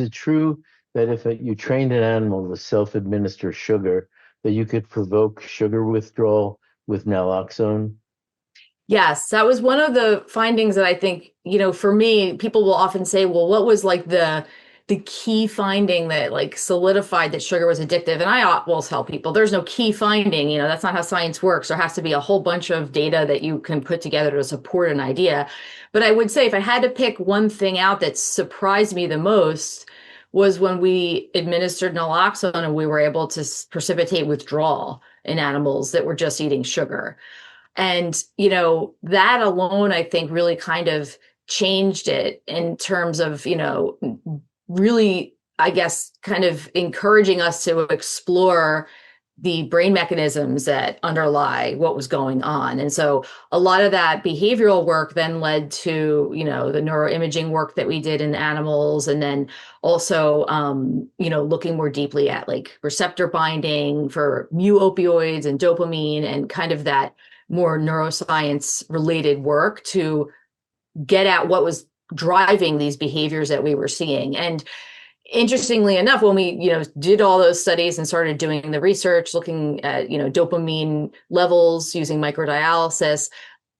it true that if you trained an animal to self-administer sugar, that you could provoke sugar withdrawal with naloxone? Yes, that was one of the findings that I think, for me, people will often say, well, what was like the key finding that like solidified that sugar was addictive? And I always tell people there's no key finding, that's not how science works. There has to be a whole bunch of data that you can put together to support an idea. But I would say if I had to pick one thing out that surprised me the most was when we administered naloxone and we were able to precipitate withdrawal in animals that were just eating sugar. And, that alone, I think, really kind of changed it in terms of, really, I guess, kind of encouraging us to explore the brain mechanisms that underlie what was going on. And so a lot of that behavioral work then led to, the neuroimaging work that we did in animals. And then also, looking more deeply at like receptor binding for mu opioids and dopamine and kind of that more neuroscience related work to get at what was driving these behaviors that we were seeing. And interestingly enough, when we, did all those studies and started doing the research, looking at, dopamine levels using microdialysis,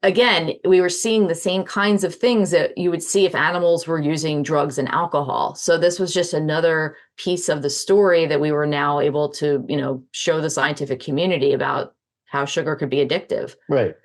again, we were seeing the same kinds of things that you would see if animals were using drugs and alcohol. So this was just another piece of the story that we were now able to, show the scientific community about how sugar could be addictive. Right.